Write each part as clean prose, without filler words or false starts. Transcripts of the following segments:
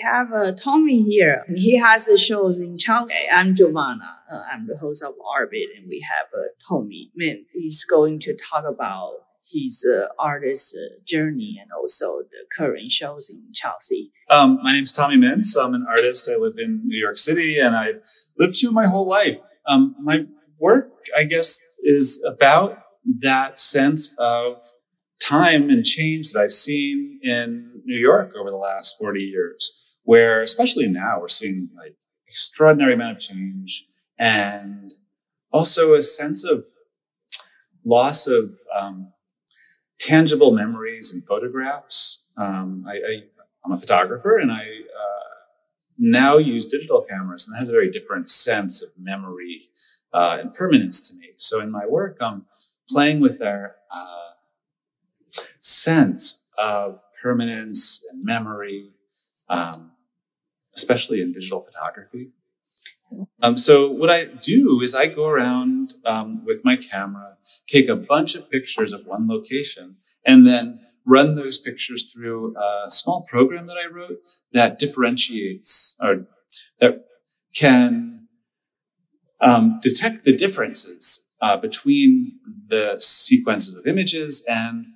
have Tommy here. He has shows in Chelsea. I'm Giovanna. I'm the host of Artbit, and we have Tommy Min. He's going to talk about his artist journey and also the current shows in Chelsea. My name's Tommy Mintz. I'm an artist. I live in New York City, and I've lived here my whole life. My work, I guess, is about that sense of time and change that I've seen in New York over the last 40 years, where especially now we're seeing like extraordinary amount of change and also a sense of loss of tangible memories and photographs. I'm a photographer, and I now use digital cameras, and that has a very different sense of memory and permanence to me. So in my work, I'm playing with our sense of permanence and memory, especially in digital photography. So what I do is I go around with my camera, take a bunch of pictures of one location, and then run those pictures through a small program that I wrote that differentiates or that can detect the differences between the sequences of images, and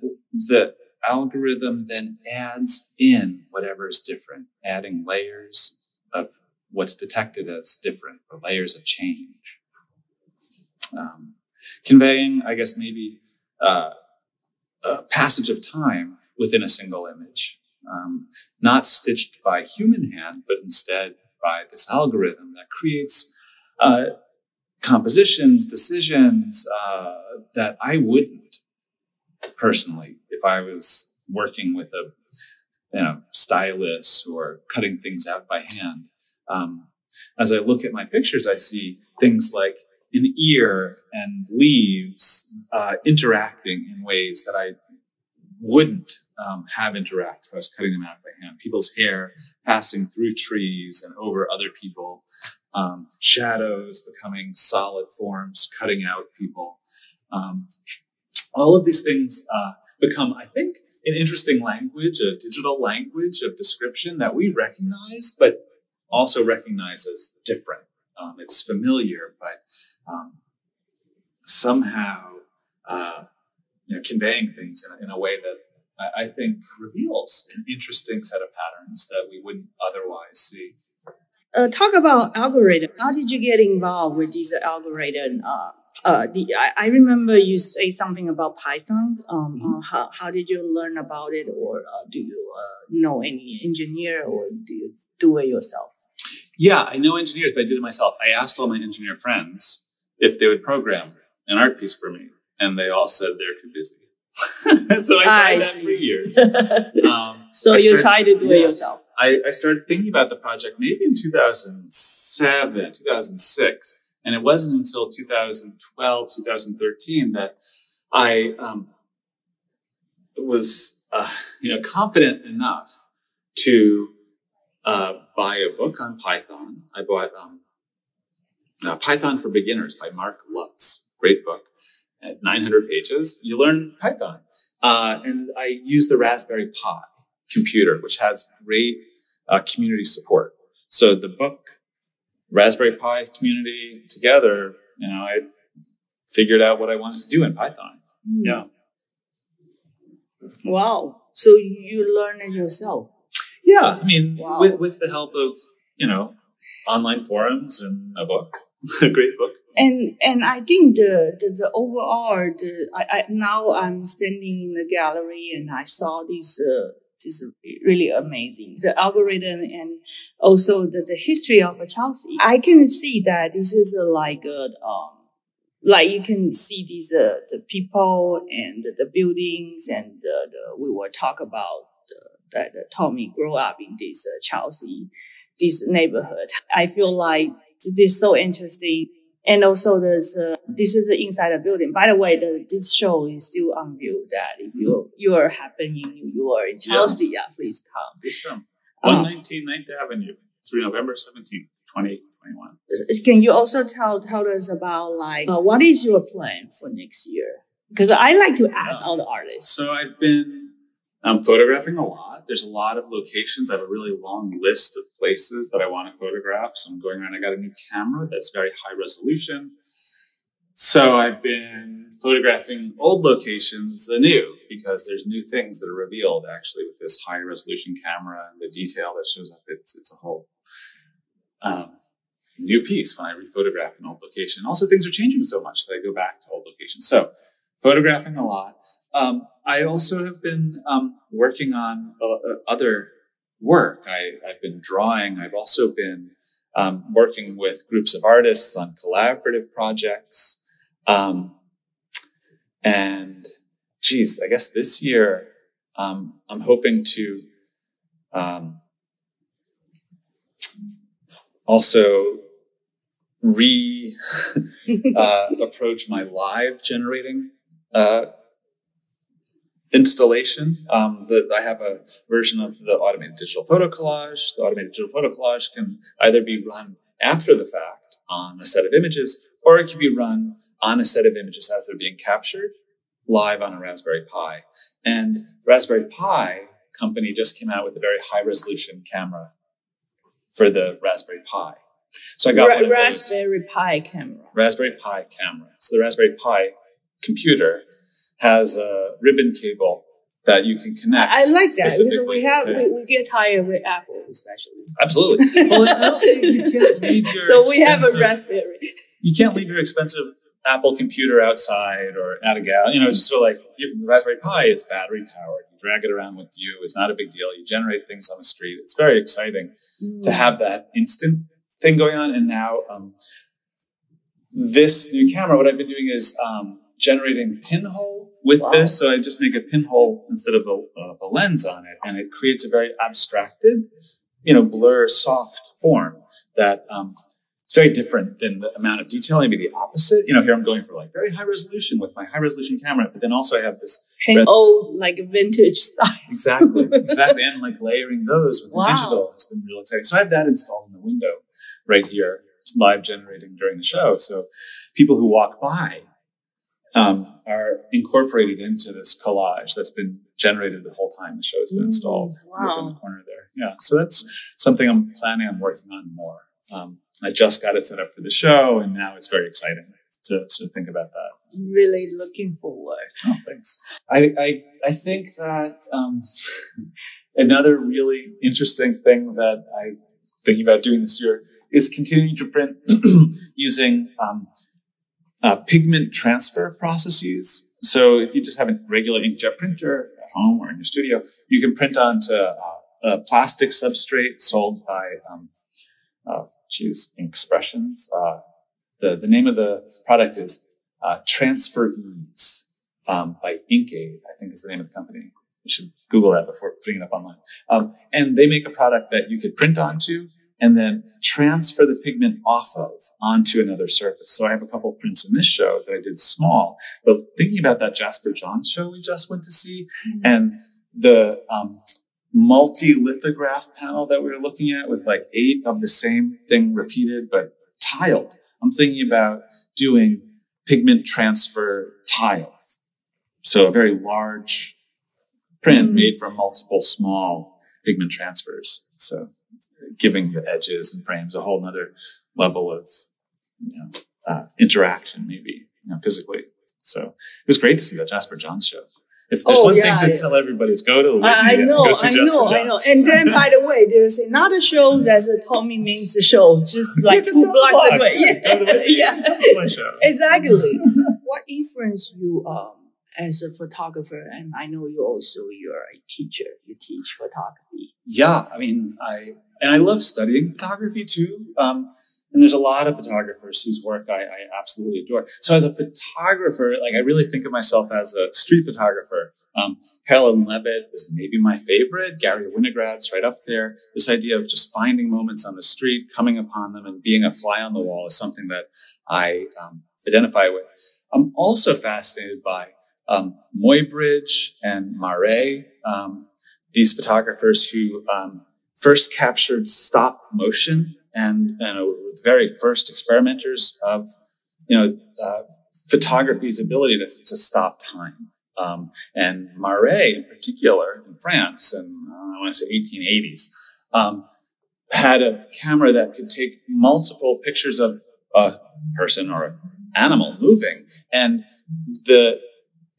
the algorithm then adds in whatever is different, adding layers of what's detected as different or layers of change. Conveying, I guess, maybe a passage of time within a single image, not stitched by human hand, but instead by this algorithm that creates compositions, decisions that I wouldn't personally if I was working with a stylus or cutting things out by hand. As I look at my pictures, I see things like an ear and leaves interacting in ways that I wouldn't have interact if I was cutting them out by hand. People's hair passing through trees and over other people. Shadows becoming solid forms, cutting out people. All of these things become, I think, an interesting language, a digital language of description that we recognize, but also recognize as different. It's familiar, but somehow conveying things in a way that I think reveals an interesting set of patterns that we wouldn't otherwise see. Talk about algorithm. How did you get involved with this algorithm? I remember you say something about Python. How did you learn about it, or do you know any engineer, or do you do it yourself? Yeah, I know engineers, but I did it myself. I asked all my engineer friends if they would program an art piece for me, and they all said they're too busy. So I tried that for years. So you tried to do it yourself. I started thinking about the project maybe in 2007, 2006. And it wasn't until 2012, 2013 that I was confident enough to buy a book on Python. I bought Python for Beginners by Mark Lutz. Great book. At 900 pages, you learn Python. And I used the Raspberry Pi computer, which has great community support. So the book, Raspberry Pi community together, I figured out what I wanted to do in Python. Yeah. Wow. So you learned it yourself? Yeah. I mean, wow. with the help of, online forums and a book, a great book. And I think the overall, now I'm standing in the gallery and I saw this is really amazing. The algorithm and also the history of Chelsea. I can see that this is like you can see these the people and the buildings, and we will talk about that Tommy grew up in this Chelsea, this neighborhood. I feel like this is so interesting. And also this is inside the building. By the way, this show is still on view. That if you are happening in New York, in Chelsea, please come. Please come. 119 9th Avenue through November 17th, 2021. Can you also tell us about what is your plan for next year? Because I like to ask all the artists. So I've been photographing a lot. there's a lot of locations. I have a really long list of places that I want to photograph. So I'm going around. I got a new camera that's very high resolution. So I've been photographing old locations anew because there's new things that are revealed actually with this high resolution camera and the detail that shows up. It's a whole new piece when I rephotograph an old location. Also, things are changing so much that I go back to old locations. So photographing a lot. I also have been working on other work. I've been drawing. I've also been working with groups of artists on collaborative projects. And geez, I guess this year, I'm hoping to, also approach my live generating, installation. I have a version of the automated digital photo collage. The automated digital photo collage can either be run after the fact on a set of images, or it can be run on a set of images as they're being captured live on a Raspberry Pi. And Raspberry Pi company just came out with a very high resolution camera for the Raspberry Pi. So I got one of Raspberry Pi camera. Raspberry Pi camera. So the Raspberry Pi computer has a ribbon cable that you can connect. I like that because we get tired with Apple, especially. Absolutely. Well, and also you can't leave your so we have a Raspberry. You can't leave your expensive Apple computer outside or at a gal. Just so like the Raspberry Pi is battery powered. You drag it around with you. It's not a big deal. You generate things on the street. It's very exciting to have that instant thing going on. And now this new camera, what I've been doing is generating pinhole with this. So I just make a pinhole instead of a lens on it, and it creates a very abstracted, blur soft form that it's very different than the amount of detail, maybe the opposite. Here I'm going for like very high resolution with my high resolution camera, but then also I have this old, like vintage style. Exactly. And like layering those with the digital has been real exciting. So I have that installed in the window right here, live generating during the show. So people who walk by are incorporated into this collage that's been generated the whole time the show's been installed. In the corner there. Yeah. So that's something I'm planning on working on more. I just got it set up for the show, and now it's very exciting to think about that. Really looking forward. Oh, thanks. I think that another really interesting thing that I'm thinking about doing this year is continuing to print using pigment transfer processes. So if you just have a regular inkjet printer at home or in your studio, you can print onto a plastic substrate sold by Inkspressions. The name of the product is Transfer Ease by Inkaid, I think is the name of the company. You should Google that before putting it up online. And they make a product that you could print onto and then transfer the pigment off of onto another surface. So I have a couple of prints in this show that I did small, but thinking about that Jasper Johns show we just went to see and the multi-lithograph panel that we were looking at with like 8 of the same thing repeated, but tiled. I'm thinking about doing pigment transfer tiles. So a very large print made from multiple small pigment transfers. So giving the edges and frames a whole nother level of interaction, maybe physically. So it was great to see that Jasper Johns show. If there's one thing to tell everybody, is go to the Whitney. I know. And then, by the way, there's another show that's a Tommy Ming's show, just like 2 blocks away. Yeah. That's my show. Exactly. What influenced you as a photographer? And I know you're a teacher. You teach photography. Yeah, I mean, I love studying photography too. And there's a lot of photographers whose work I absolutely adore. So as a photographer, like I really think of myself as a street photographer. Carolyn Levitt is maybe my favorite. Gary Winograd's right up there. This idea of just finding moments on the street, coming upon them, and being a fly on the wall is something that I identify with. I'm also fascinated by Muybridge and Marais, these photographers who first captured stop motion and very first experimenters of photography's ability to stop time. And Marais in particular in France and want to say 1880s, had a camera that could take multiple pictures of a person or an animal moving, and the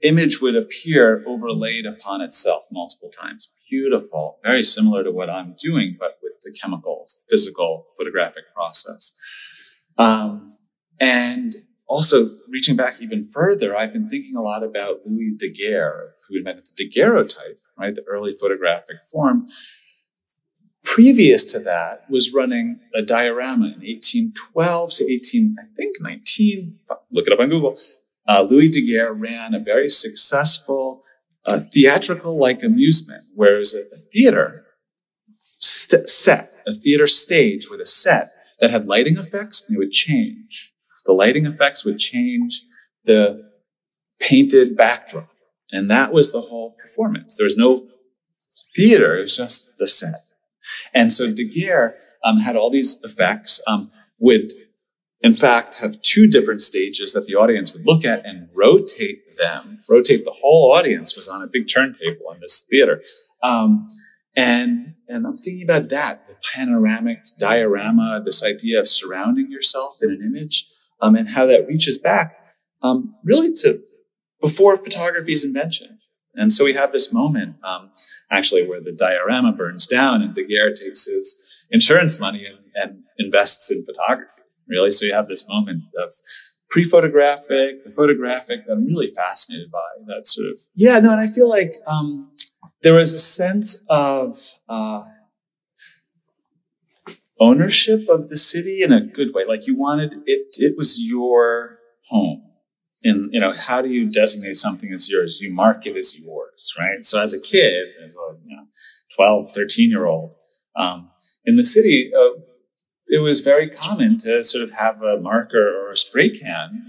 image would appear overlaid upon itself multiple times. Beautiful, very similar to what I'm doing, but with the chemical, physical, photographic process. And also, reaching back even further, I've been thinking a lot about Louis Daguerre, who invented the daguerreotype, right, the early photographic form. Previous to that was running a diorama in 1812 to 19, look it up on Google. Louis Daguerre ran a very successful theatrical-like amusement, where it was a theater set, a theater stage with a set that had lighting effects, and it would change. The lighting effects would change the painted backdrop. And that was the whole performance. There was no theater, it was just the set. And so Daguerre had all these effects, would in fact have two different stages that the audience would look at and rotate them. Rotate the whole audience was on a big turntable in this theater. And I'm thinking about that, the panoramic diorama, this idea of surrounding yourself in an image, and how that reaches back really to before photography's invention. And so we have this moment, actually, where the diorama burns down and Daguerre takes his insurance money and invests in photography, really. So you have this moment of pre-photographic, the photographic that I'm really fascinated by, that sort of, and I feel like there was a sense of ownership of the city in a good way. Like you wanted it was your home. And, how do you designate something as yours? You mark it as yours, right? So as a kid, as a 12, 13-year-old, in the city, it was very common to sort of have a marker or a spray can,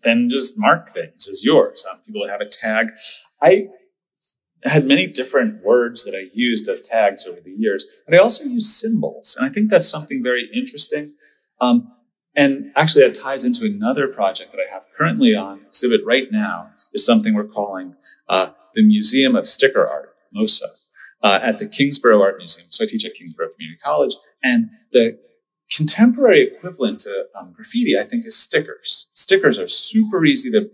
then just mark things as yours. People would have a tag. I had many different words that I used as tags over the years, but I also used symbols. And I think that's something very interesting. And actually that ties into another project that I have currently on exhibit right now, is something we're calling the Museum of Sticker Art, MOSA, at the Kingsborough Art Museum. So I teach at Kingsborough Community College, and the contemporary equivalent to graffiti, I think, is stickers. Stickers are super easy to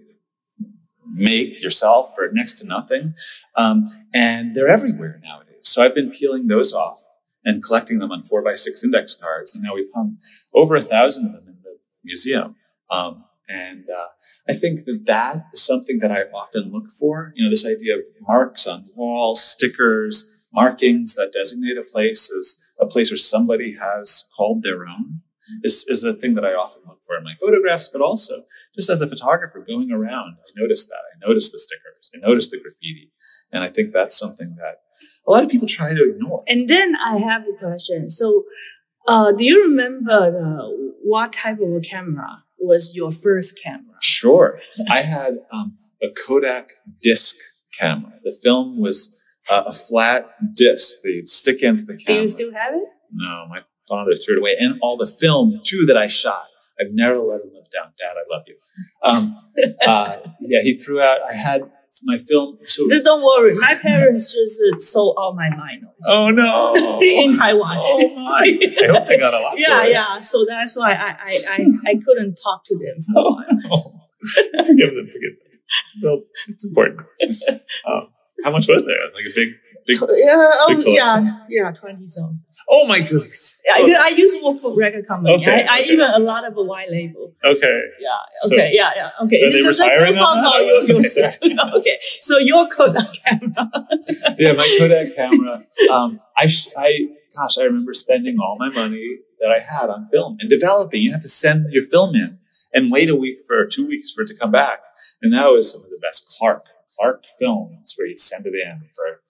make yourself for next to nothing, and they're everywhere nowadays. So I've been peeling those off and collecting them on 4x6 index cards, and now we've hung over 1,000 of them in the museum. I think that is something that I often look for. This idea of marks on walls, stickers, markings that designate a place as a place where somebody has called their own is a thing that I often look for in my photographs, but also just as a photographer going around, I notice that. I notice the stickers. I notice the graffiti. And I think that's something that a lot of people try to ignore. And then I have a question. So, do you remember what type of a camera was your first camera? Sure. I had a Kodak disc camera. The film was a flat disc that you'd stick into the camera. Do you still have it? No, my father threw it away. And all the film, too, that I shot. I've never let him live down. Dad, I love you. He threw out, I had my film. So don't worry. My parents just sold all my vinyls. Oh, no. In Taiwan. Oh, my. I hope they got a lot. Yeah. So that's why I couldn't talk to them for a while. Forgive them. Well, it's important. How much was there? Like a big collection? 20 so. Oh my goodness! I used to work for record company. Okay, I even a lot of a white label. Okay. Yeah. Okay. So, Okay. Are they retiring on that? Your system. Okay. So your Kodak camera. Yeah, my Kodak camera. I remember spending all my money that I had on film and developing. You have to send your film in and wait 2 weeks for it to come back. And that was some of the best Clark films, where you'd send it in for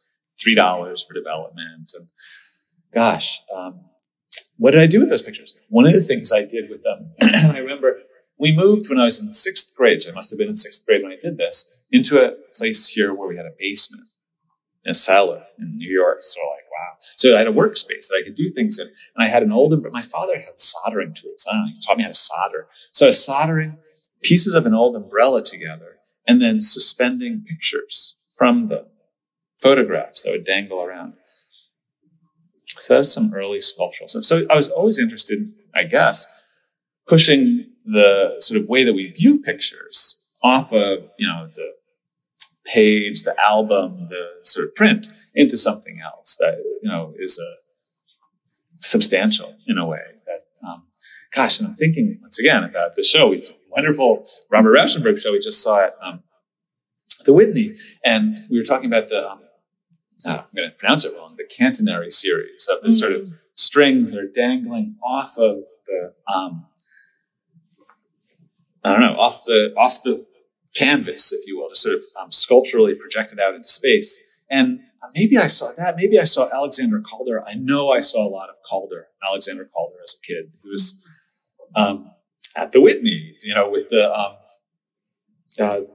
$3 for development. And gosh, what did I do with those pictures? One of the things I did with them, I remember we moved when I was in 6th grade, so I must have been in 6th grade when I did this, into a place here where we had a basement, a cellar in New York. So like, wow. So I had a workspace that I could do things in. And I had my father had soldering tools. I don't know, he taught me how to solder. So I was soldering pieces of an old umbrella together and then suspending pictures from the photographs that would dangle around. So that's some early sculptural stuff. So I was always interested, I guess, pushing the sort of way that we view pictures off of, the page, the album, the sort of print into something else that, is substantial in a way that, and I'm thinking once again about the show, wonderful Robert Rauschenberg show we just saw at the Whitney. And we were talking about I'm going to pronounce it wrong, the catenary series of this sort of strings that are dangling off of the, off the canvas, if you will, just sort of sculpturally projected out into space. And maybe I saw that. Maybe I saw Alexander Calder. I know I saw a lot of Alexander Calder as a kid. He was at the Whitney, with the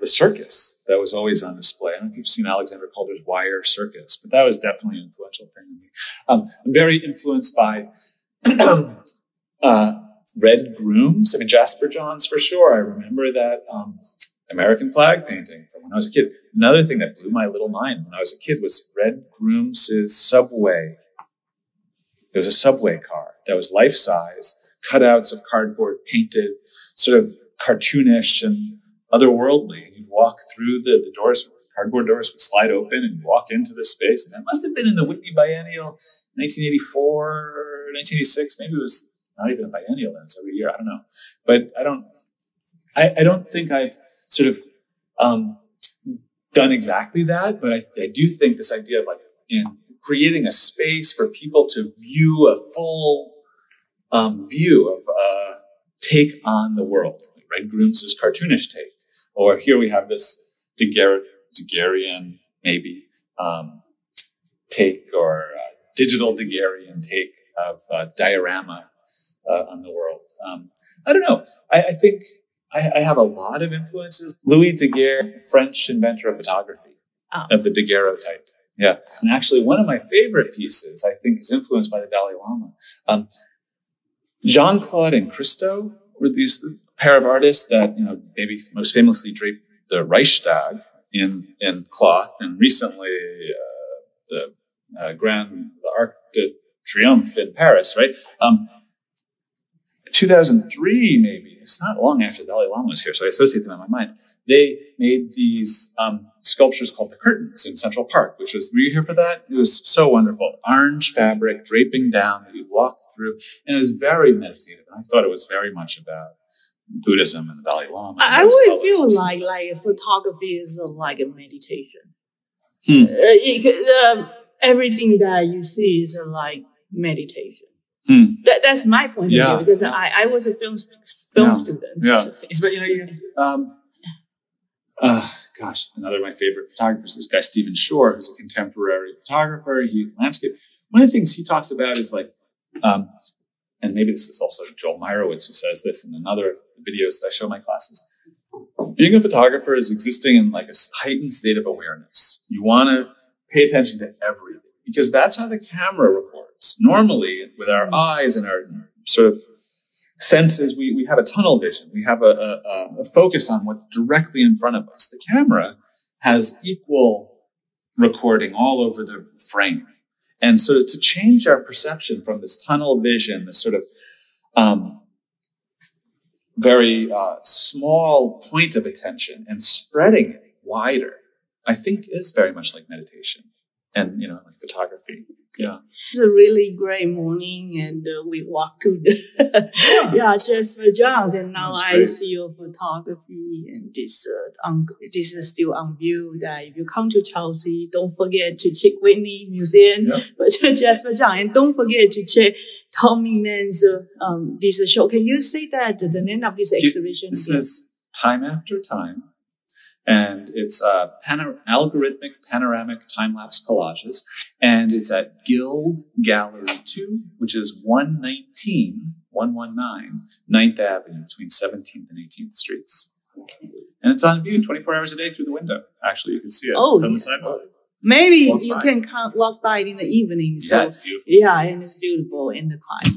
circus that was always on display. I don't know if you've seen Alexander Calder's Wire Circus, but that was definitely an influential thing to me. I'm very influenced by Red Grooms. I mean, Jasper Johns for sure. I remember that American flag painting from when I was a kid. Another thing that blew my little mind when I was a kid was Red Grooms' Subway. It was a subway car that was life-size, cutouts of cardboard painted, sort of cartoonish and otherworldly. And you'd walk through the doors, cardboard doors would slide open and you'd walk into the space. And that must have been in the Whitney Biennial, 1984 or 1986. Maybe it was not even a biennial then, it's every year. I don't know. But I don't think I've sort of done exactly that, but I do think this idea of in creating a space for people to view a full view of take on the world. Red Grooms' cartoonish take. Or here we have this Daguerrean, maybe, take, or digital Daguerrean take of diorama on the world. I don't know. I think I have a lot of influences. Louis Daguerre, French inventor of photography, of the daguerreotype. Yeah. And actually, one of my favorite pieces, I think, is influenced by the Dalai Lama. Jean-Claude and Christo were these pair of artists that, maybe most famously draped the Reichstag in cloth, and recently the Arc de Triomphe in Paris, right? 2003, maybe. It's not long after Dalai Lama was here, so I associate them in my mind. They made these sculptures called the Curtains in Central Park, were you here for that? It was so wonderful. Orange fabric draping down that you'd walk through, and it was very meditative. And I thought it was very much about Buddhism and the Dalai Lama. I would feel like photography is like a meditation. Everything that you see is like meditation. That's my point of view, because I was a film student. Yeah. But another of my favorite photographers is this guy Stephen Shore, who's a contemporary photographer. He landscape. One of the things he talks about is and maybe this is also Joel Meyerowitz who says this in another of the videos that I show my classes. Being a photographer is existing in a heightened state of awareness. You want to pay attention to everything, because that's how the camera records. Normally, with our eyes and our sort of senses, we have a tunnel vision. We have a focus on what's directly in front of us. The camera has equal recording all over the frame. And so to change our perception from this tunnel vision, this sort of very small point of attention, and spreading it wider, I think is very much like meditation and, like photography. Yeah. It's a really great morning, and we walked to the Jasper Johns, and now I see your photography, and this is still on view. That if you come to Chelsea, don't forget to check Whitney Museum, but Jasper John, and don't forget to check Tommy Mann's this show. Can you say that the name of this exhibition? This is Time After Time. And it's algorithmic panoramic time-lapse collages. And it's at Guild Gallery 2, which is 119 9th Avenue between 17th and 18th Streets. And it's on view 24 hours a day through the window. Actually, you can see it from the sidewalk. Maybe you can walk by in the evening. So, yeah, it's beautiful. Yeah, and it's beautiful in the quiet.